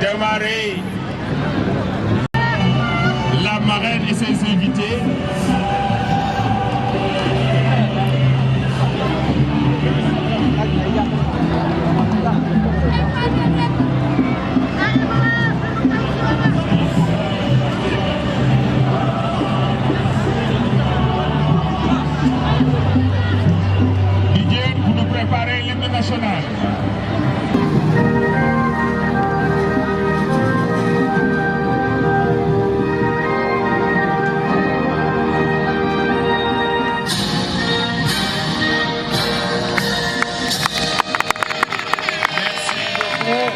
démarrer la marraine et ses invités. Didier, vous nous préparez l'hymne national.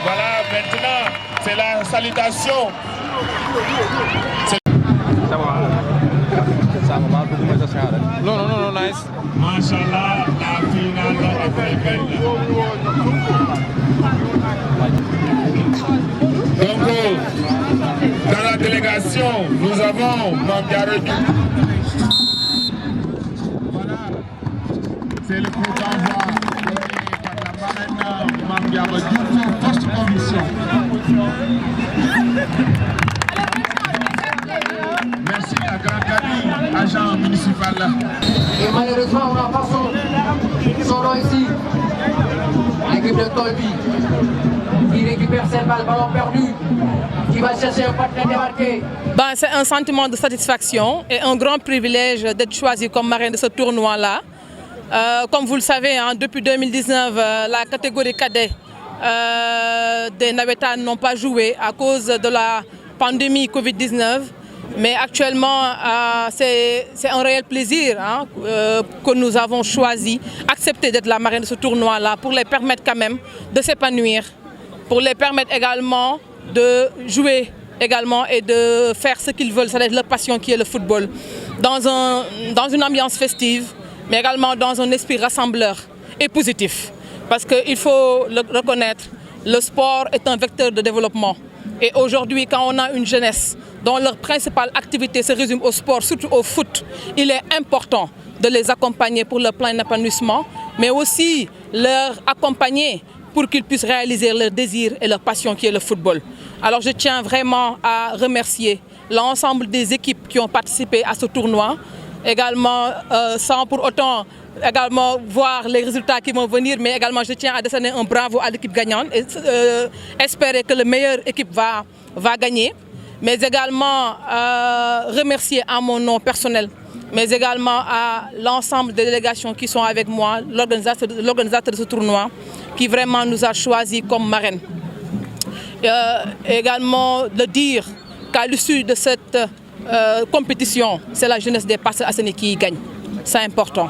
Voilà, maintenant, c'est la salutation. Non, nice. Machallah, la finale est très belle. Donc, dans la délégation, nous avons Mambiaro Diouf. Voilà, c'est le coup d'envoi par la marraine Mambiaro Diouf, forte conviction. Merci à Grand Kali, agent municipal. Et malheureusement, on n'a pas son nom ici. L'équipe de Tolbi qui récupère cette balle, ballon perdu, qui va chercher un partenaire démarqué. C'est un sentiment de satisfaction et un grand privilège d'être choisi comme marraine de ce tournoi-là. Comme vous le savez, depuis 2019, la catégorie cadet des Navétanes n'ont pas joué à cause de la pandémie Covid-19. Mais actuellement, c'est un réel plaisir que nous avons choisi, accepté d'être la marraine de ce tournoi-là pour les permettre quand même de s'épanouir, pour les permettre également de jouer également et de faire ce qu'ils veulent, c'est-à-dire leur passion qui est le football, dans une ambiance festive, mais également dans un esprit rassembleur et positif. Parce qu'il faut le reconnaître, le sport est un vecteur de développement. Et aujourd'hui, quand on a une jeunesse dont leur principale activité se résume au sport, surtout au foot, il est important de les accompagner pour leur plein épanouissement, mais aussi leur accompagner pour qu'ils puissent réaliser leur désir et leur passion qui est le football. Alors je tiens vraiment à remercier l'ensemble des équipes qui ont participé à ce tournoi, également sans pour autant voir les résultats qui vont venir, mais également je tiens à décerner un bravo à l'équipe gagnante et espérer que la meilleure équipe va gagner, mais également remercier à mon nom personnel, mais également à l'ensemble des délégations qui sont avec moi, l'organisateur de ce tournoi, qui vraiment nous a choisis comme marraine. Également de dire qu'à l'issue de cette compétition, c'est la jeunesse des Parcelles Assainies qui gagne. C'est important.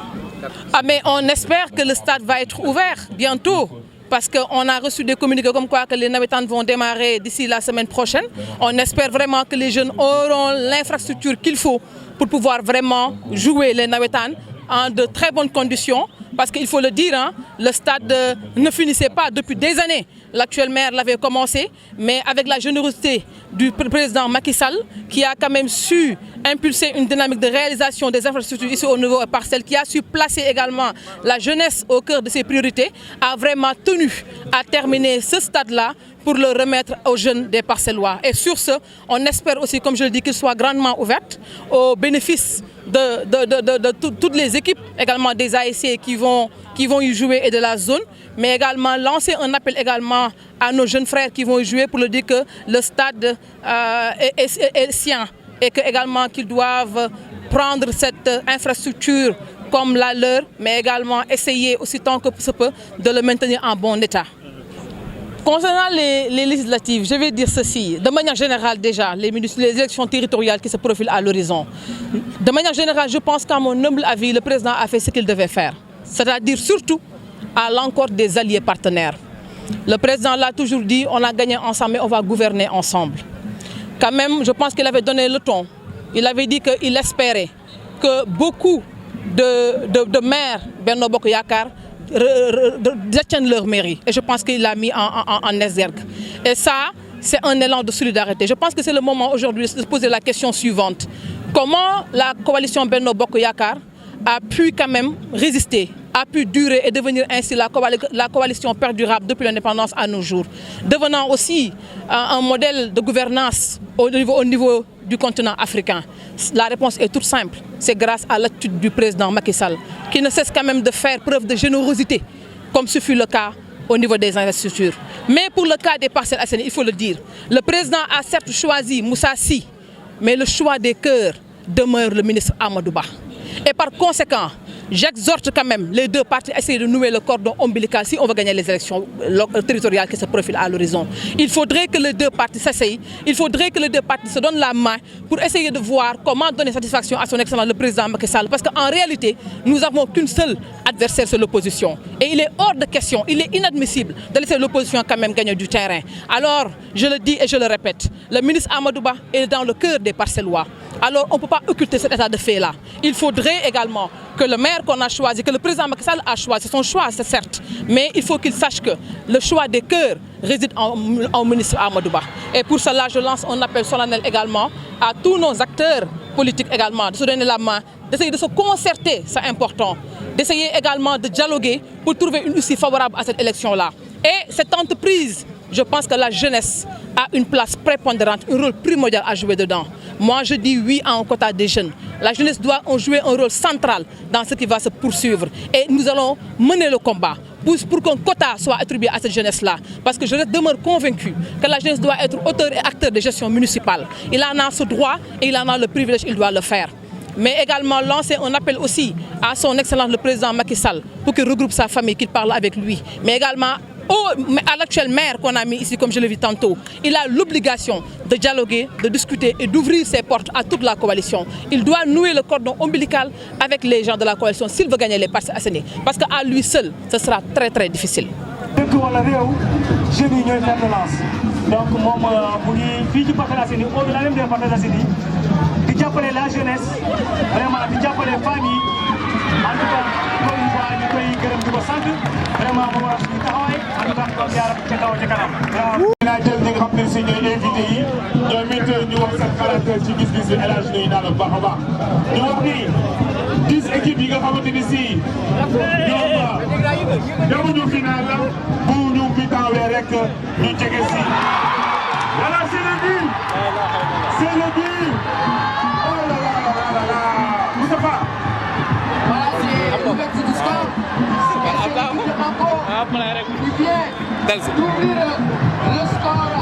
Mais on espère que le stade va être ouvert bientôt, parce qu'on a reçu des communiqués comme quoi que les Navétanes vont démarrer d'ici la semaine prochaine. On espère vraiment que les jeunes auront l'infrastructure qu'il faut pour pouvoir vraiment jouer les Navétanes en de très bonnes conditions. Parce qu'il faut le dire, le stade ne finissait pas depuis des années. L'actuel maire l'avait commencé, mais avec la générosité du président Macky Sall, qui a quand même su impulser une dynamique de réalisation des infrastructures ici au niveau parcelle, qui a su placer également la jeunesse au cœur de ses priorités, a vraiment tenu à terminer ce stade-là pour le remettre aux jeunes des Parcellois. Et sur ce, on espère aussi, comme je le dis, qu'il soit grandement ouvert au bénéfice de toutes les équipes, également des ASC qui vont y jouer et de la zone, mais également lancer un appel également à nos jeunes frères qui vont y jouer pour leur dire que le stade est sien et également qu'ils doivent prendre cette infrastructure comme la leur, mais également essayer aussi tant que se peut de le maintenir en bon état. Concernant les législatives, je vais dire ceci. De manière générale déjà, les élections territoriales qui se profilent à l'horizon. De manière générale, je pense qu'à mon humble avis, le président a fait ce qu'il devait faire. C'est-à-dire surtout à l'encontre des alliés partenaires. Le président l'a toujours dit, on a gagné ensemble, mais on va gouverner ensemble. Quand même, je pense qu'il avait donné le ton. Il avait dit qu'il espérait que beaucoup de maires Benno Bokk Yakaar détiennent leur mairie. Et je pense qu'il l'a mis en exergue. Et ça, c'est un élan de solidarité. Je pense que c'est le moment aujourd'hui de se poser la question suivante. Comment la coalition Benno Bokk Yakaar a pu quand même résister a pu durer et devenir ainsi la coalition perdurable depuis l'indépendance à nos jours, devenant aussi un modèle de gouvernance au niveau du continent africain? La réponse est toute simple, c'est grâce à l'attitude du président Macky Sall, qui ne cesse quand même de faire preuve de générosité, comme ce fut le cas au niveau des infrastructures. Mais pour le cas des Parcelles Assainies, il faut le dire, le président a certes choisi Moussa Sy, mais le choix des cœurs demeure le ministre Amadou Ba. Et par conséquent, j'exhorte quand même les deux partis à essayer de nouer le cordon ombilical si on veut gagner les élections territoriales qui se profilent à l'horizon. Il faudrait que les deux partis s'asseyent, il faudrait que les deux partis se donnent la main pour essayer de voir comment donner satisfaction à son excellence le président Macky Sall. Parce qu'en réalité, nous n'avons qu'une seule adversaire, c'est l'opposition. Et il est hors de question, il est inadmissible de laisser l'opposition quand même gagner du terrain. Alors, je le dis et je le répète, le ministre Amadou Ba est dans le cœur des Parcellois. Alors on ne peut pas occulter cet état de fait-là. Il faudrait également que le maire qu'on a choisi, que le président Macky Sall a choisi, c'est son choix, c'est certes, mais il faut qu'il sache que le choix des cœurs réside en ministre Amadou Ba. Et pour cela, je lance un appel solennel également à tous nos acteurs politiques également, de se donner la main, d'essayer de se concerter, c'est important, d'essayer également de dialoguer pour trouver une issue favorable à cette élection-là. Et cette entreprise, je pense que la jeunesse a une place prépondérante, un rôle primordial à jouer dedans. Moi, je dis oui à un quota des jeunes. La jeunesse doit jouer un rôle central dans ce qui va se poursuivre. Et nous allons mener le combat pour qu'un quota soit attribué à cette jeunesse-là. Parce que je demeure convaincu que la jeunesse doit être auteur et acteur de gestion municipale. Il en a ce droit et il en a le privilège, il doit le faire. Mais également lancer un appel aussi à son excellence le président Macky Sall pour qu'il regroupe sa famille, qu'il parle avec lui. Mais également à l'actuel maire qu'on a mis ici, comme je l'ai vu tantôt, il a l'obligation de dialoguer, de discuter et d'ouvrir ses portes à toute la coalition. Il doit nouer le cordon ombilical avec les gens de la coalition s'il veut gagner les Parcelles Assainies. Parce qu'à lui seul, ce sera très très difficile. Donc moom mu ngi fii ci Parcelles Assainies au-delà même des Parcelles Assainies di jàppale la jeunesse vraiment di jàppale famille en tout cas encore une fois ñu koy gërëm di ko sant vraiment moom war a suñu taxawaay en tout cas ñu ko jaar ca kaw ca kanam. dinaa jël ñi nga xam ne si ñooy invité yi ñoom it ñu wax seen xalaat ci gis-gis bi El Hadj nuyu naa la bu baax a baax ñu wax ni 10 équipes yi nga xamante ni si ñoom demuñu final bu ñu fi taawee rek ñu jege si. Voilà, c'est le but. C'est le but. Oh là là là là là. Moustapha. Voilà, c'est l'ouverture du score. C'est encore qui vient d'ouvrir le score